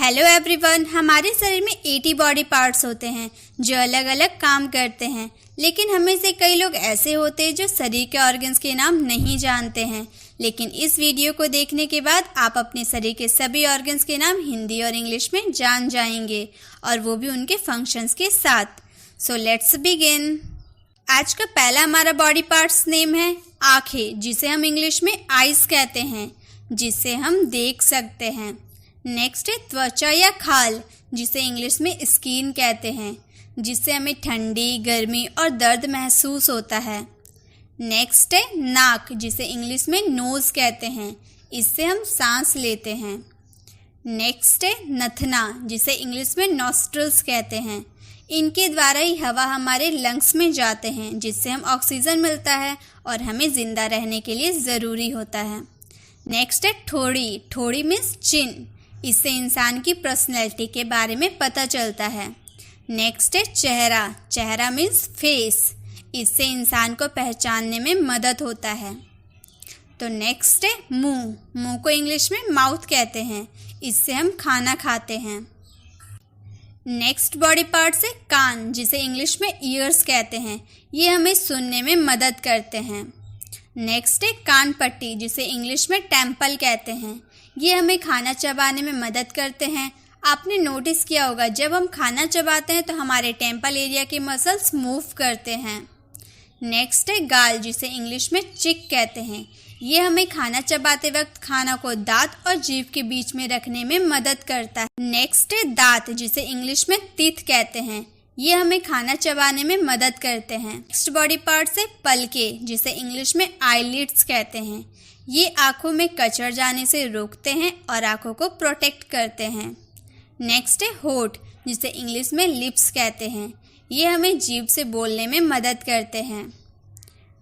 Hello everyone. हमारे शरीर में 80 बॉडी पार्ट्स होते हैं जो अलग अलग काम करते हैं, लेकिन हमें से कई लोग ऐसे होते हैं जो शरीर के ऑर्गन्स के नाम नहीं जानते हैं। लेकिन इस वीडियो को देखने के बाद आप अपने शरीर के सभी ऑर्गन्स के नाम हिंदी और इंग्लिश में जान जाएंगे, और वो भी उनके फंक्शंस के साथ। So let's begin. आज का पहला हमारा बॉडी पार्ट्स नेम है आँखें, जिसे हम इंग्लिश में आइज कहते हैं, जिससे हम देख सकते हैं। नेक्स्ट है त्वचा या खाल, जिसे इंग्लिश में स्किन कहते हैं, जिससे हमें ठंडी, गर्मी और दर्द महसूस होता है। नेक्स्ट है नाक, जिसे इंग्लिश में नोज़ कहते हैं, इससे हम सांस लेते हैं। नेक्स्ट है नथना, जिसे इंग्लिश में नॉस्ट्रल्स कहते हैं, इनके द्वारा ही हवा हमारे लंग्स में जाते हैं, जिससे हम ऑक्सीजन मिलता है और हमें ज़िंदा रहने के लिए ज़रूरी होता है। नेक्स्ट है ठोड़ी। ठोड़ी मीन्स चिन, इससे इंसान की पर्सनैलिटी के बारे में पता चलता है। नेक्स्ट है चेहरा। चेहरा मीन्स फेस, इससे इंसान को पहचानने में मदद होता है। तो नेक्स्ट है मुंह। मुंह को इंग्लिश में माउथ कहते हैं, इससे हम खाना खाते हैं। नेक्स्ट बॉडी पार्ट है कान, जिसे इंग्लिश में ईयर्स कहते हैं, ये हमें सुनने में मदद करते हैं। नेक्स्ट है कान पट्टी, जिसे इंग्लिश में टेम्पल कहते हैं, ये हमें खाना चबाने में मदद करते हैं। आपने नोटिस किया होगा, जब हम खाना चबाते हैं तो हमारे टेम्पल एरिया के मसल्स मूव करते हैं। नेक्स्ट है गाल, जिसे इंग्लिश में चिक कहते हैं, ये हमें खाना चबाते वक्त खाना को दांत और जीभ के बीच में रखने में मदद करता है। नेक्स्ट है दांत, जिसे इंग्लिश में टीथ कहते हैं, ये हमें खाना चबाने में मदद करते हैं। नेक्स्ट बॉडी पार्ट है पलके, जिसे इंग्लिश में आईलिड्स कहते हैं, ये आँखों में कचर जाने से रोकते हैं और आँखों को प्रोटेक्ट करते हैं। नेक्स्ट है होठ, जिसे इंग्लिश में लिप्स कहते हैं, ये हमें जीभ से बोलने में मदद करते हैं।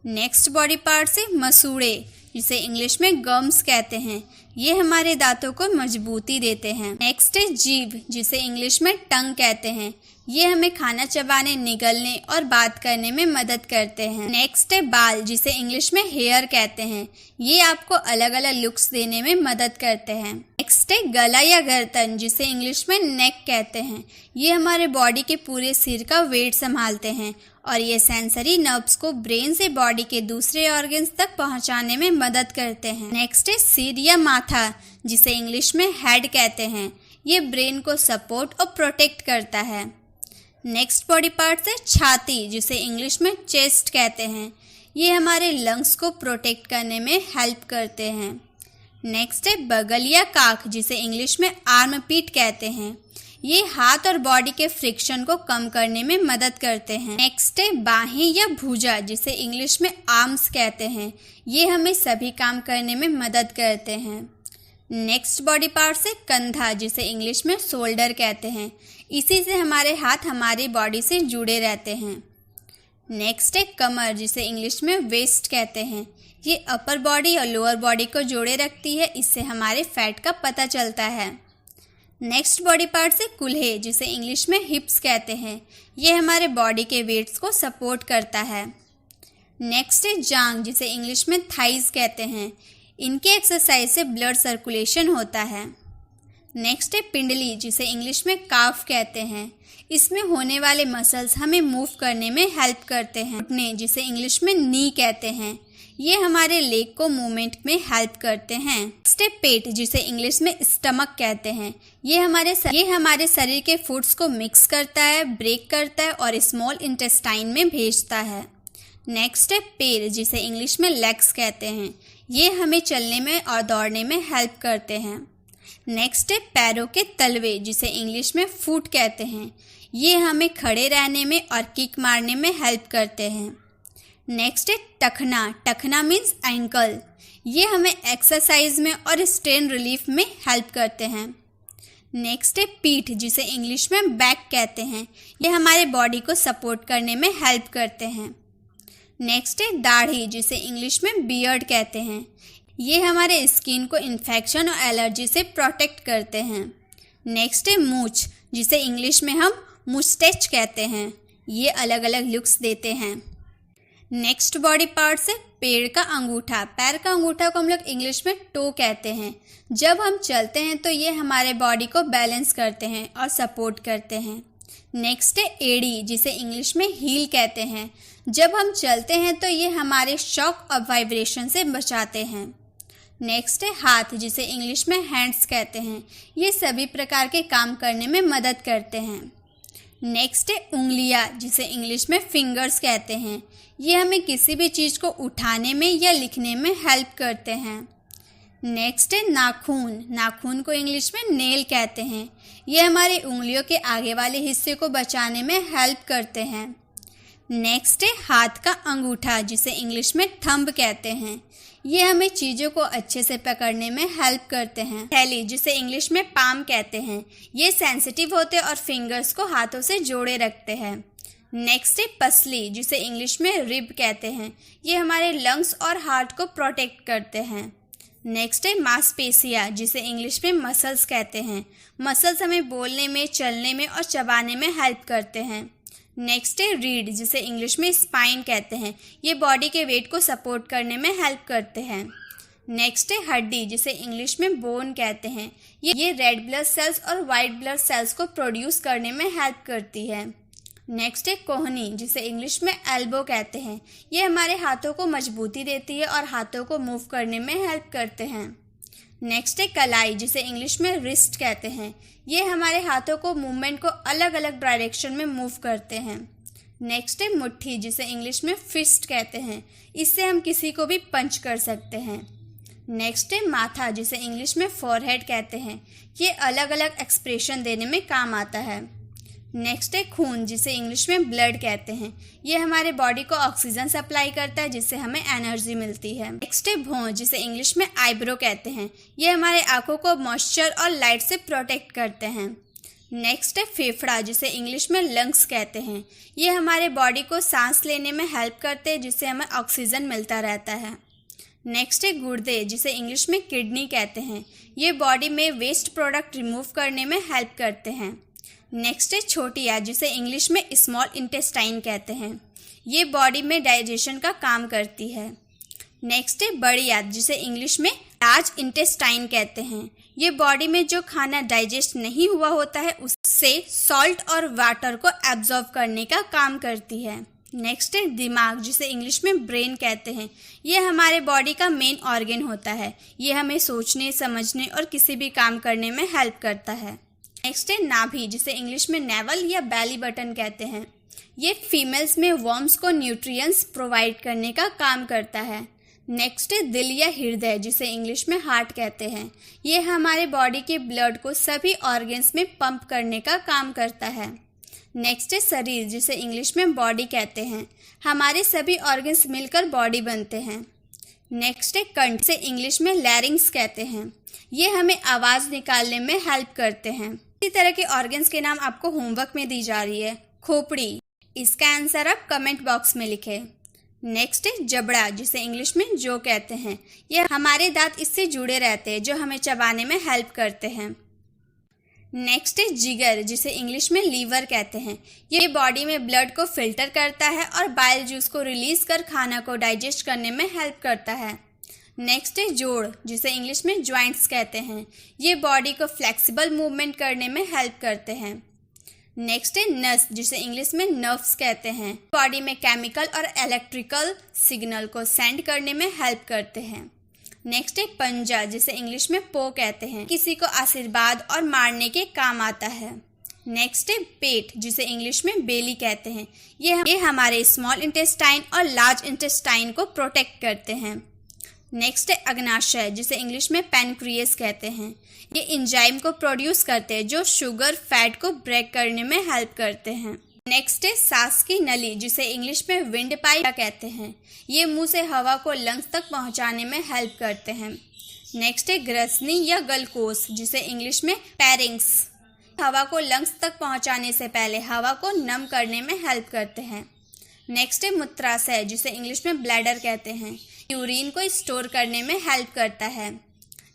नेक्स्ट बॉडी पार्ट है मसूड़े, जिसे इंग्लिश में गम्स कहते हैं, ये हमारे दांतों को मजबूती देते हैं। नेक्स्ट है जीभ, जिसे इंग्लिश में टंग कहते हैं, ये हमें खाना चबाने, निगलने और बात करने में मदद करते हैं। नेक्स्ट है बाल, जिसे इंग्लिश में हेयर कहते हैं, ये आपको अलग अलग लुक्स देने में मदद करते हैं। नेक्स्ट है गला या गर्दन, जिसे इंग्लिश में नेक कहते हैं, ये हमारे बॉडी के पूरे सिर का वेट संभालते हैं और ये सेंसरी नर्व्स को ब्रेन से बॉडी के दूसरे ऑर्गन्स तक पहुंचाने में मदद करते हैं। नेक्स्ट है सिर या माथा, जिसे इंग्लिश में हेड कहते हैं, ये ब्रेन को सपोर्ट और प्रोटेक्ट करता है। नेक्स्ट बॉडी पार्ट है छाती, जिसे इंग्लिश में चेस्ट कहते हैं, ये हमारे लंग्स को प्रोटेक्ट करने में हेल्प करते हैं। नेक्स्ट है बगल या काख, जिसे इंग्लिश में आर्म पीट कहते हैं, ये हाथ और बॉडी के फ्रिक्शन को कम करने में मदद करते हैं। नेक्स्ट है बाहें या भुजा, जिसे इंग्लिश में आर्म्स कहते हैं, ये हमें सभी काम करने में मदद करते हैं। नेक्स्ट बॉडी पार्ट है कंधा, जिसे इंग्लिश में शोल्डर कहते हैं, इसी से हमारे हाथ हमारी बॉडी से जुड़े रहते हैं। नेक्स्ट है कमर, जिसे इंग्लिश में वेस्ट कहते हैं, ये अपर बॉडी और लोअर बॉडी को जोड़े रखती है, इससे हमारे फैट का पता चलता है। नेक्स्ट बॉडी पार्ट है कूल्हे, जिसे इंग्लिश में हिप्स कहते हैं, ये हमारे बॉडी के वेट्स को सपोर्ट करता है। नेक्स्ट है जांघ, जिसे इंग्लिश में थाइज कहते हैं, इनके एक्सरसाइज से ब्लड सर्कुलेशन होता है। नेक्स्ट है पिंडली, जिसे इंग्लिश में काफ कहते हैं, इसमें होने वाले मसल्स हमें मूव करने में हेल्प करते हैं। घुटने, जिसे इंग्लिश में नी कहते हैं, ये हमारे लेग को मूवमेंट में हेल्प करते हैं। नेक्स्ट है पेट, जिसे इंग्लिश में स्टमक कहते हैं, ये हमारे शरीर के फूड्स को मिक्स करता है, ब्रेक करता है और स्मॉल इंटेस्टाइन में भेजता है। नेक्स्ट है पैर, जिसे इंग्लिश में लेग्स कहते हैं, ये हमें चलने में और दौड़ने में हेल्प करते हैं। नेक्स्ट है पैरों के तलवे, जिसे इंग्लिश में फुट कहते हैं, ये हमें खड़े रहने में और किक मारने में हेल्प करते हैं। नेक्स्ट है टखना। टखना मीन्स एंकल, ये हमें एक्सरसाइज में और स्ट्रेन रिलीफ में हेल्प करते हैं। नेक्स्ट है पीठ, जिसे इंग्लिश में बैक कहते हैं, ये हमारे बॉडी को सपोर्ट करने में हेल्प करते हैं। नेक्स्ट है दाढ़ी, जिसे इंग्लिश में बियर्ड कहते हैं, ये हमारे स्किन को इन्फेक्शन और एलर्जी से प्रोटेक्ट करते हैं। नेक्स्ट है मूंछ, जिसे इंग्लिश में हम मुस्टैच कहते हैं, ये अलग अलग लुक्स देते हैं। नेक्स्ट बॉडी पार्ट है पेड़ का अंगूठा। पैर का अंगूठा को हम लोग इंग्लिश में टो कहते हैं। जब हम चलते हैं तो ये हमारे बॉडी को बैलेंस करते हैं और सपोर्ट करते हैं। नेक्स्ट है एड़ी, जिसे इंग्लिश में हील कहते हैं। जब हम चलते हैं तो ये हमारे शॉक और वाइब्रेशन से बचाते हैं। नेक्स्ट है हाथ, जिसे इंग्लिश में हैंड्स कहते हैं। ये सभी प्रकार के काम करने में मदद करते हैं। नेक्स्ट है उंगलियां, जिसे इंग्लिश में फिंगर्स कहते हैं। ये हमें किसी भी चीज़ को उठाने में या लिखने में हेल्प करते हैं। नेक्स्ट है नाखून। नाखून को इंग्लिश में नेल कहते हैं। ये हमारे उंगलियों के आगे वाले हिस्से को बचाने में हेल्प करते हैं। नेक्स्ट है हाथ का अंगूठा, जिसे इंग्लिश में थंब कहते हैं। ये हमें चीज़ों को अच्छे से पकड़ने में हेल्प करते हैं। थैली, जिसे इंग्लिश में पाम कहते हैं। ये सेंसिटिव होते और फिंगर्स को हाथों से जोड़े रखते हैं। नेक्स्ट है पसली, जिसे इंग्लिश में रिब कहते हैं। ये हमारे लंग्स और हार्ट को प्रोटेक्ट करते हैं। नेक्स्ट है मांसपेशियाँ, जिसे इंग्लिश में मसल्स कहते हैं। मसल्स हमें बोलने में, चलने में और चबाने में हेल्प करते हैं। नेक्स्ट है रीढ़, जिसे इंग्लिश में स्पाइन कहते हैं। ये बॉडी के वेट को सपोर्ट करने में हेल्प करते हैं। नेक्स्ट है हड्डी, जिसे इंग्लिश में बोन कहते हैं। ये रेड ब्लड सेल्स और वाइट ब्लड सेल्स को प्रोड्यूस करने में हेल्प करती है। नेक्स्ट है कोहनी, जिसे इंग्लिश में एल्बो कहते हैं। ये हमारे हाथों को मजबूती देती है और हाथों को मूव करने में हेल्प करते हैं। नेक्स्ट है कलाई, जिसे इंग्लिश में रिस्ट कहते हैं। ये हमारे हाथों को मूवमेंट को अलग अलग डायरेक्शन में मूव करते हैं। नेक्स्ट है मुट्ठी, जिसे इंग्लिश में फिस्ट कहते हैं। इससे हम किसी को भी पंच कर सकते हैं। नेक्स्ट है माथा, जिसे इंग्लिश में फोरहेड कहते हैं। ये अलग अलग एक्सप्रेशन देने में काम आता है। नेक्स्ट है खून, जिसे इंग्लिश में ब्लड कहते हैं। ये हमारे बॉडी को ऑक्सीजन सप्लाई करता है, जिससे हमें एनर्जी मिलती है। नेक्स्ट है भौं, जिसे इंग्लिश में आईब्रो कहते हैं। ये हमारे आंखों को मॉइस्चर और लाइट से प्रोटेक्ट करते हैं। नेक्स्ट है फेफड़ा, जिसे इंग्लिश में लंग्स कहते हैं। ये हमारे बॉडी को सांस लेने में हेल्प करते हैं, जिससे हमें ऑक्सीजन मिलता रहता है। नेक्स्ट है गुर्दे, जिसे इंग्लिश में किडनी कहते हैं। ये बॉडी में वेस्ट प्रोडक्ट रिमूव करने में हेल्प करते हैं। नेक्स्ट है छोटी आंत, जिसे इंग्लिश में स्मॉल इंटेस्टाइन कहते हैं। ये बॉडी में डाइजेशन का काम करती है। नेक्स्ट है बड़ी आंत, जिसे इंग्लिश में लार्ज इंटेस्टाइन कहते हैं। ये बॉडी में जो खाना डाइजेस्ट नहीं हुआ होता है उससे सॉल्ट और वाटर को एब्जॉर्ब करने का काम करती है। नेक्स्ट है दिमाग, जिसे इंग्लिश में ब्रेन कहते हैं। ये हमारे बॉडी का मेन ऑर्गन होता है। ये हमें सोचने, समझने और किसी भी काम करने में हेल्प करता है। नेक्स्ट है नाभि, जिसे इंग्लिश में नेवल या बैली बटन कहते हैं। ये फीमेल्स में वर्म्स को न्यूट्रिएंट्स प्रोवाइड करने का काम करता है। नेक्स्ट है दिल या हृदय, जिसे इंग्लिश में हार्ट कहते हैं। ये हमारे बॉडी के ब्लड को सभी ऑर्गन्स में पंप करने का काम करता है। नेक्स्ट है शरीर, जिसे इंग्लिश में बॉडी कहते हैं। हमारे सभी ऑर्गन्स मिलकर बॉडी बनते हैं। नेक्स्ट है कंठ, जिसे इंग्लिश में लैरिंग्स कहते हैं। ये हमें आवाज़ निकालने में हेल्प करते हैं। इसी तरह के ऑर्गन्स के नाम आपको होमवर्क में दी जा रही है। खोपड़ी, इसका आंसर आप कमेंट बॉक्स में लिखें। नेक्स्ट है जबड़ा, जिसे इंग्लिश में जो कहते हैं। यह हमारे दांत इससे जुड़े रहते हैं, जो हमें चबाने में हेल्प करते हैं। नेक्स्ट है जिगर, जिसे इंग्लिश में लीवर कहते हैं। ये बॉडी में ब्लड को फिल्टर करता है और बाइल जूस को रिलीज कर खाना को डाइजेस्ट करने में हेल्प करता है। नेक्स्ट है जोड़, जिसे इंग्लिश में ज्वाइंट्स कहते हैं। ये बॉडी को फ्लेक्सिबल मूवमेंट करने में हेल्प करते हैं। नेक्स्ट है नस, जिसे इंग्लिश में नर्व्स कहते हैं। बॉडी में केमिकल और इलेक्ट्रिकल सिग्नल को सेंड करने में हेल्प करते हैं। नेक्स्ट है पंजा, जिसे इंग्लिश में पो कहते हैं। किसी को आशीर्वाद और मारने के काम आता है। नेक्स्ट है पेट, जिसे इंग्लिश में बेली कहते हैं। ये हमारे स्मॉल इंटेस्टाइन और लार्ज इंटेस्टाइन को प्रोटेक्ट करते हैं। नेक्स्ट है अग्नाशय, जिसे इंग्लिश में पैनक्रियास कहते हैं। ये एंजाइम को प्रोड्यूस करते हैं जो शुगर फैट को ब्रेक करने में हेल्प करते हैं। नेक्स्ट है सांस की नली, जिसे इंग्लिश में विंड पाइप कहते हैं। ये मुंह से हवा को लंग्स तक पहुंचाने में हेल्प करते हैं। नेक्स्ट है ग्रसनी या गलकोस, जिसे इंग्लिश में पैरिंग्स हवा को लंग्स तक पहुंचाने से पहले हवा को नम करने में हेल्प करते हैं। नेक्स्ट है मूत्राशय, जिसे इंग्लिश में ब्लैडर कहते हैं। यूरिन को स्टोर करने में हेल्प करता है।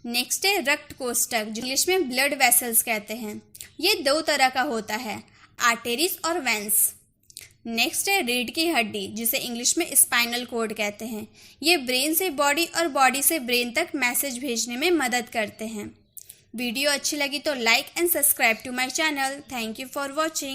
नेक्स्ट है रक्त कोष्ठक, जो इंग्लिश में ब्लड वेसल्स कहते हैं। ये दो तरह का होता है, आर्टेरीज और वेंस। नेक्स्ट है रीढ़ की हड्डी, जिसे इंग्लिश में स्पाइनल कॉर्ड कहते हैं। ये ब्रेन से बॉडी और बॉडी से ब्रेन तक मैसेज भेजने में मदद करते हैं। वीडियो अच्छी लगी तो like and subscribe to my channel. Thank you for watching.